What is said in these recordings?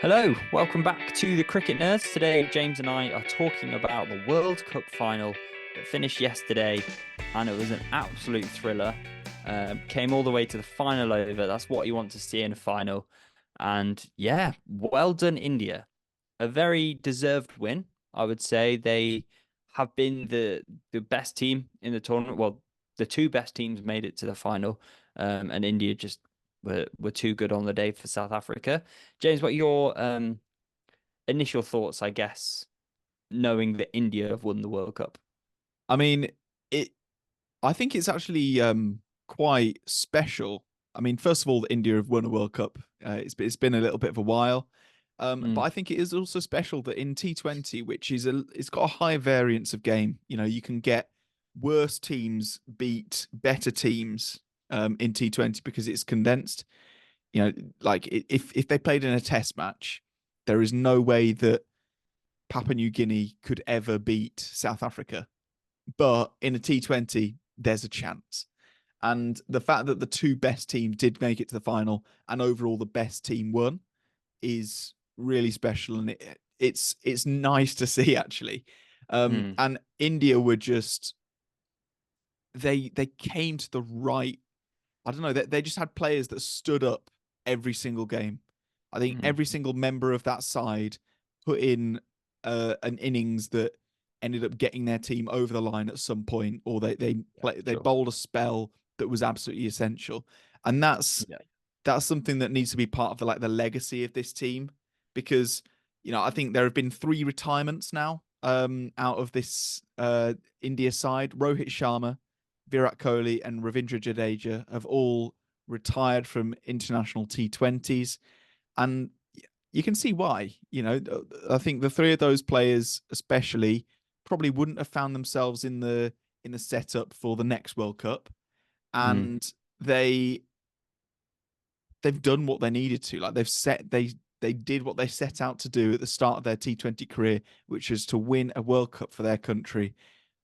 Hello, welcome back to the Cricket Nerds. Today, James and I are talking about the World Cup final that finished yesterday, and it was an absolute thriller. Came all the way to the final over. That's what you want to see in a final. And yeah, well done, India. A very deserved win, I would say. They have been the best team in the tournament. Well, the two best teams made it to the final, and India just were too good on the day for South Africa. James, what are your initial thoughts, I guess, knowing that India have won the World Cup? I mean, it. I think it's actually quite special. I mean, first of all, that India have won a World Cup. It's been a little bit of a while, but Mm, I think it is also special that in T20, which is it's got a high variance of game. You know, you can get worse teams beat better teams in T20 because it's condensed. You know, like if they played in a Test match, there is no way that Papua New Guinea could ever beat South Africa, but in a T20, there's a chance. And the fact that the two best teams did make it to the final and overall the best team won is really special. And it's nice to see, actually. mm, And India were just, they came to the right, I don't know, they just had players that stood up every single game. I think mm. every single member of that side put in an innings that ended up getting their team over the line at some point, or Yeah, they sure. bowled a spell that was absolutely essential, and Yeah. that's something that needs to be part of the legacy of this team, because I think there have been three retirements now out of this India side. Rohit Sharma, Virat Kohli, and Ravindra Jadeja have all retired from international T20s, and you can see why. I think the three of those players, especially, probably wouldn't have found themselves in the setup for the next World Cup, Mm, and they they've done what they needed to. Like they did what they set out to do at the start of their T20 career, which is to win a World Cup for their country,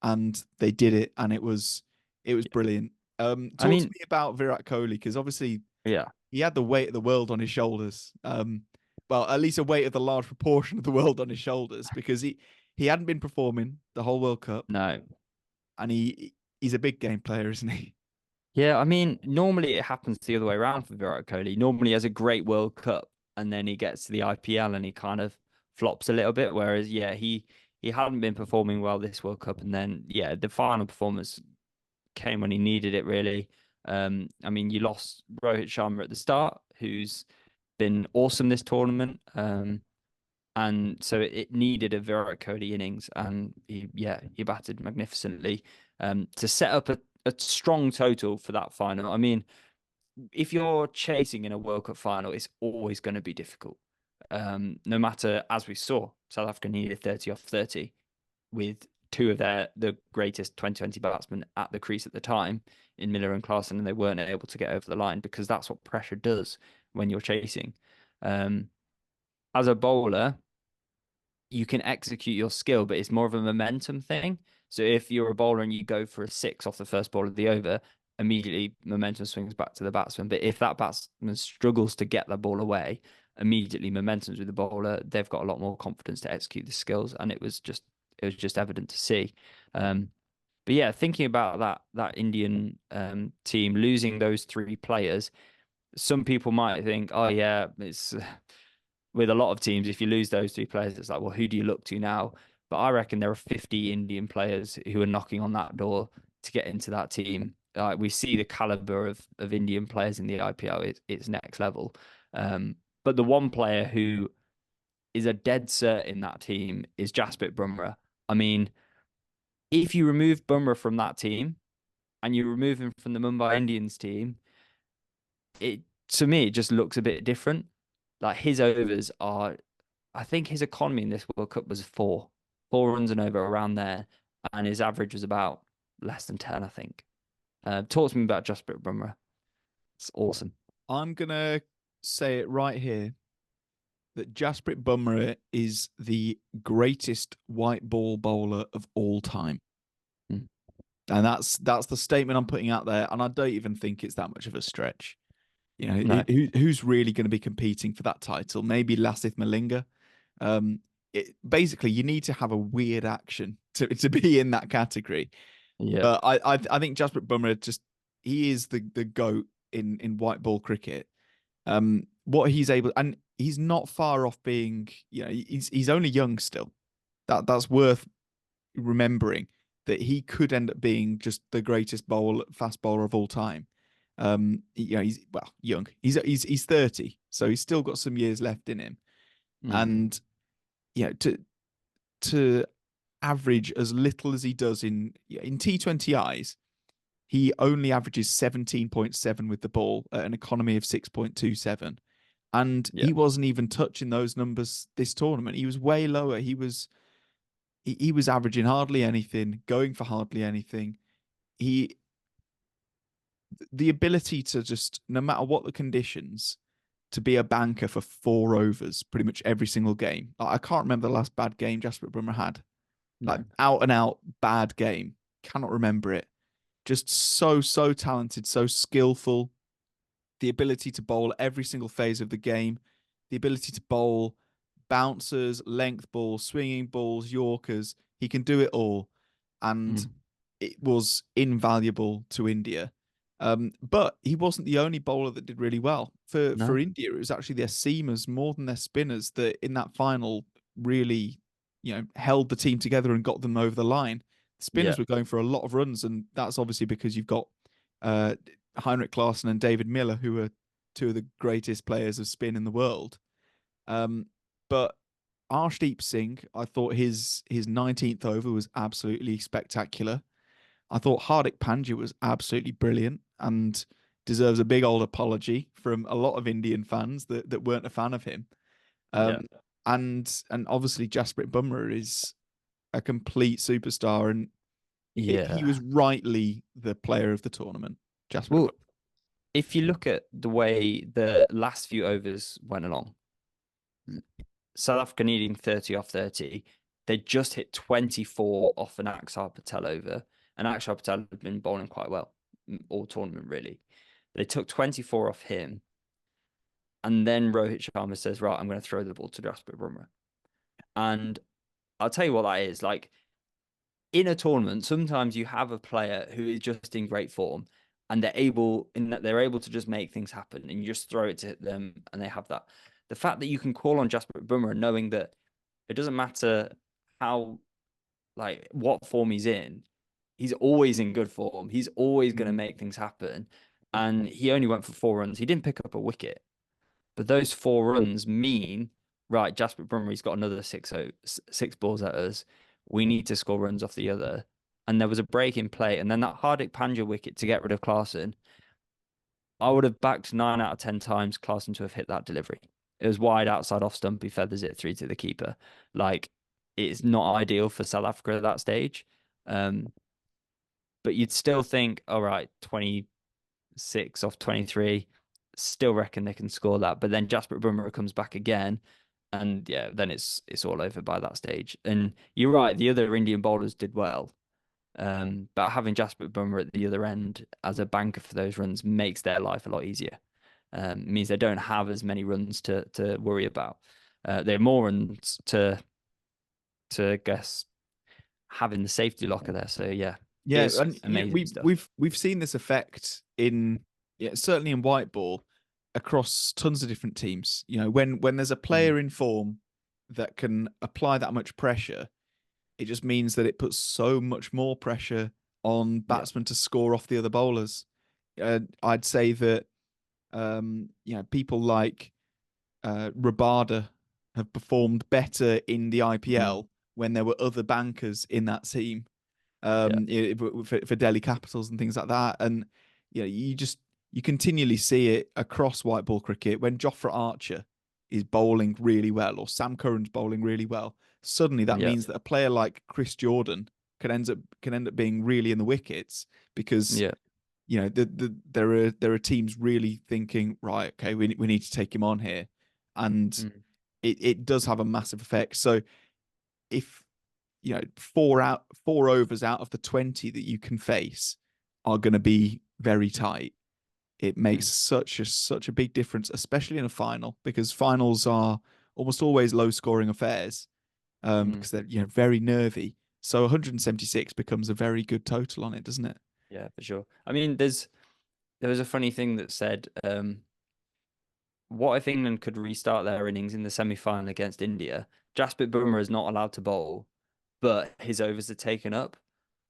and they did it, and it was yeah. brilliant. I Talk to mean, me about Virat Kohli, because obviously yeah. he had the weight of the world on his shoulders. Well, at least a weight of the large proportion of the world on his shoulders, because he hadn't been performing the whole World Cup, No. and he's a big game player, isn't he? Yeah, I mean, normally it happens the other way around for Virat Kohli. Normally he has a great World Cup and then he gets to the IPL and he kind of flops a little bit. Whereas, yeah, he hadn't been performing well this World Cup, and then yeah, the final performance came when he needed it really. I mean, you lost Rohit Sharma at the start, who's been awesome this tournament. And so it needed a Virat Kohli innings, and he batted magnificently to set up a strong total for that final. I mean, if you're chasing in a World Cup final, it's always going to be difficult. No matter, as we saw, South Africa needed 30 off 30 with two of the greatest 2020 batsmen at the crease at the time in Miller and Clarkson, and they weren't able to get over the line because that's what pressure does when you're chasing. Um, as a bowler, you can execute your skill, but it's more of a momentum thing. So if you're a bowler and you go for a six off the first ball of the over, immediately momentum swings back to the batsman. But if that batsman struggles to get the ball away, immediately momentum's with the bowler. They've got a lot more confidence to execute the skills, and it was just evident to see. Um, but yeah, thinking about that Indian team losing those three players, some people might think, oh yeah, it's with a lot of teams, if you lose those two players, it's like, well, who do you look to now? But I reckon there are 50 Indian players who are knocking on that door to get into that team. We see the caliber of Indian players in the IPL; it's next level. But the one player who is a dead cert in that team is Jasprit Bumrah. I mean, if you remove Bumrah from that team and you remove him from the Mumbai Indians team, it to me it just looks a bit different. Like his overs are, I think his economy in this World Cup was four runs and over around there, and his average was about less than 10, I think. Talk to me about Jasprit Bumrah. It's awesome. I'm gonna say it right here that Jasprit Bumrah is the greatest white ball bowler of all time. Mm. And that's the statement I'm putting out there, and I don't even think it's that much of a stretch. You know, No. who's really going to be competing for that title? Maybe Lasith Malinga. Um, Basically, you need to have a weird action to be in that category. Yeah. But I think Jasprit Bumrah he is the goat in white ball cricket. What he's able, and he's not far off being, he's only young still. That's worth remembering, that he could end up being just the greatest fast bowler of all time. He's well young. He's 30, so he's still got some years left in him. Mm. And to average as little as he does in T20 eyes, he only averages 17.7 with the ball at an economy of 6.27. And Yeah. he wasn't even touching those numbers this tournament. He was way lower. He was averaging hardly anything, going for hardly anything. He The ability to just, no matter what the conditions, to be a banker for 4 overs pretty much every single game. Like, I can't remember the last bad game Jasprit Bumrah had. Like, No. out and out bad game. Cannot remember it. Just so talented, so skillful. The ability to bowl every single phase of the game. The ability to bowl bouncers, length balls, swinging balls, Yorkers. He can do it all. And Mm. it was invaluable to India. But he wasn't the only bowler that did really well. For No. India, it was actually their seamers more than their spinners that in that final really, held the team together and got them over the line. The Yeah. spinners were going for a lot of runs, and that's obviously because you've got uh, Heinrich Klaasen and David Miller, who are two of the greatest players of spin in the world. But Arshdeep Singh, I thought his 19th over was absolutely spectacular. I thought Hardik Pandya was absolutely brilliant and deserves a big old apology from a lot of Indian fans that weren't a fan of him. Yeah. Um, and obviously Jasprit Bumrah is a complete superstar, and he Yeah. was rightly the player of the tournament. Jasprit Well, Bumrah. if you look at the way the last few overs went along, South Africa needing 30 off 30, they just hit 24 off an Axar Patel over. And Axar Patel had been bowling quite well all tournament, really. They took 24 off him. And then Rohit Sharma says, right, I'm going to throw the ball to Jasprit Bumrah. And I'll tell you what that is. Like, in a tournament, sometimes you have a player who is just in great form and they're able to just make things happen and you just throw it to them and they have that. The fact that you can call on Jasprit Bumrah knowing that it doesn't matter how like what form he's in, he's always in good form. He's always going to Mm. make things happen. And he only went for 4 runs. He didn't pick up a wicket. But those 4 runs mean, right, Jasprit Bumrah's got another six balls at us. We need to score runs off the other. And there was a break in play. And then that Hardik Pandya wicket to get rid of Klaasen, I would have backed 9 out of 10 times Klaasen to have hit that delivery. It was wide outside off stump. He feathers it through to the keeper. Like, it's not ideal for South Africa at that stage. Um, but you'd still think, all right, 26 off 23, still reckon they can score that. But then Jasprit Bumrah comes back again, and yeah, then it's all over by that stage. And you're right, the other Indian bowlers did well. But having Jasprit Bumrah at the other end as a banker for those runs makes their life a lot easier. Means they don't have as many runs to worry about. They have more runs to guess having the safety locker there. So yeah, Yeah, it's and amazing we stuff. we've seen this effect in, yeah, certainly in white ball across tons of different teams. When there's a Mm, player in form that can apply that much pressure, it just means that it puts so much more pressure on yeah, batsmen to score off the other bowlers. I'd say that people like Rabada have performed better in the mm, IPL when there were other bankers in that team, yeah, for Delhi Capitals and things like that. And you continually see it across white ball cricket when Jofra Archer is bowling really well or Sam Curran's bowling really well. Suddenly, that yeah, means that a player like Chris Jordan can end up being really in the wickets because yeah. there are teams really thinking, right, okay, we need to take him on here, and Mm. it does have a massive effect. So if 4 overs out of the 20 that you can face are going to be very tight. it makes Mm, such a big difference, especially in a final, because finals are almost always low scoring affairs, mm. because they're very nervy. So 176 becomes a very good total on it, doesn't it? Yeah, for sure. I mean, there was a funny thing that said, what if England could restart their innings in the semi-final against India? Jasprit Bumrah is not allowed to bowl, but his overs are taken up.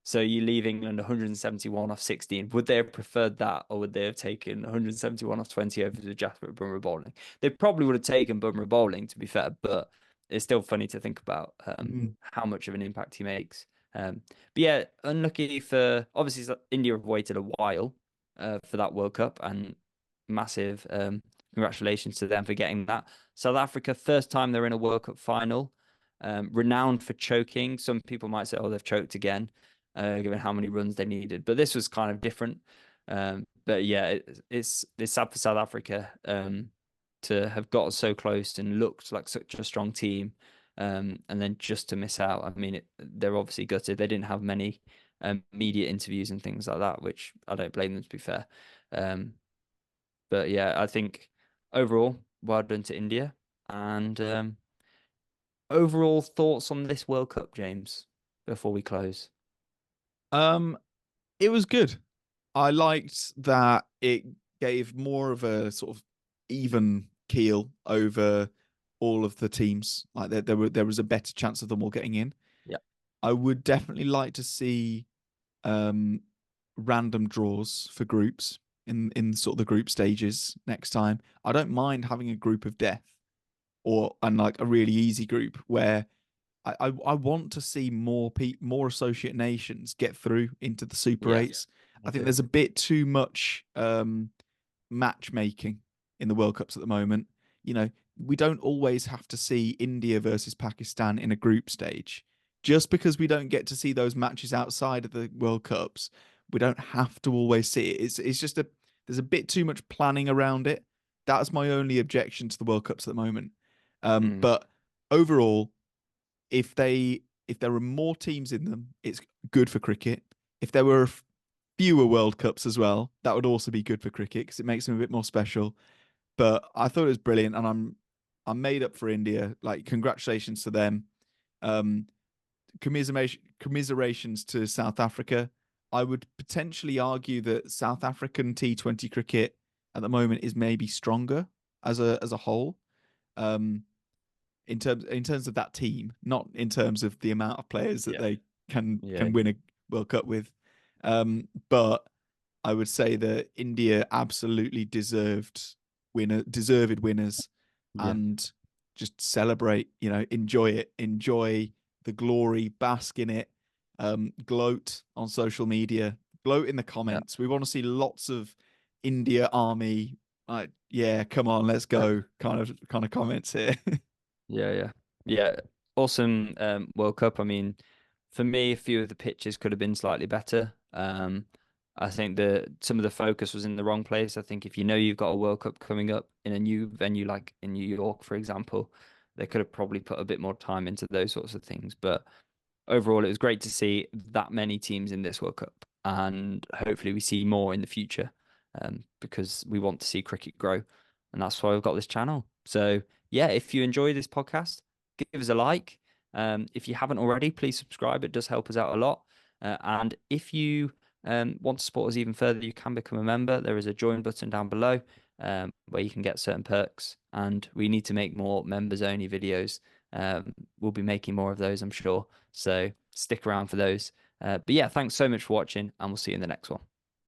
So you leave England 171 off 16. Would they have preferred that, or would they have taken 171 off 20 over to Jasprit Bumrah bowling? They probably would have taken Bumrah bowling, to be fair, but it's still funny to think about Mm. how much of an impact he makes. But yeah, unlucky for obviously India have waited a while for that World Cup, and massive congratulations to them for getting that. South Africa, first time they're in a World Cup final, renowned for choking. Some people might say, oh, they've choked again, given how many runs they needed. But this was kind of different. But yeah, it's sad for South Africa to have got so close and looked like such a strong team, and then just to miss out. I mean, they're obviously gutted. They didn't have many media interviews and things like that, which I don't blame them, to be fair. Um, but yeah, I think overall, well done to India. And overall thoughts on this World Cup, James, before we close. Um, it was good. I liked that it gave more of a sort of even keel over all of the teams. Like there was a better chance of them all getting in. Yeah. I would definitely like to see um random draws for groups in sort of the group stages next time. I don't mind having a group of death and like a really easy group where I want to see more associate nations get through into the Super Yeah, Eights. me I think too. there's a bit too much matchmaking in the World Cups at the moment. You know, we don't always have to see India versus Pakistan in a group stage. Just because we don't get to see those matches outside of the World Cups, we don't have to always see it. It's just there's a bit too much planning around it. That's my only objection to the World Cups at the moment. Mm, But overall, if there were more teams in them, it's good for cricket. If there were fewer World Cups as well, that would also be good for cricket because it makes them a bit more special. But I thought it was brilliant, and I'm made up for India. Like congratulations to them. Um, commiserations to South Africa. I would potentially argue that South African T20 cricket at the moment is maybe stronger as a whole. Um, in terms of that team, not in terms of the amount of players that yeah, they yeah, can win a World Cup with. But I would say that India absolutely deserved winners, yeah, and just celebrate. You know, enjoy it, enjoy the glory, bask in it, gloat on social media, gloat in the yeah. comments. We want to see lots of India Army. Like, yeah, come on, let's go. Kind of comments here. Yeah, yeah, yeah. Awesome World Cup. I mean, for me, a few of the pitches could have been slightly better. I think some of the focus was in the wrong place. I think if you know you've got a World Cup coming up in a new venue like in New York, for example, they could have probably put a bit more time into those sorts of things. But overall, it was great to see that many teams in this World Cup, and hopefully we see more in the future, because we want to see cricket grow, and that's why we've got this channel. So yeah, if you enjoy this podcast, give us a like. If you haven't already, please subscribe. It does help us out a lot. And if you want to support us even further, you can become a member. There is a join button down below, where you can get certain perks. And we need to make more members only videos. We'll be making more of those, I'm sure. So stick around for those. But yeah, thanks so much for watching, and we'll see you in the next one.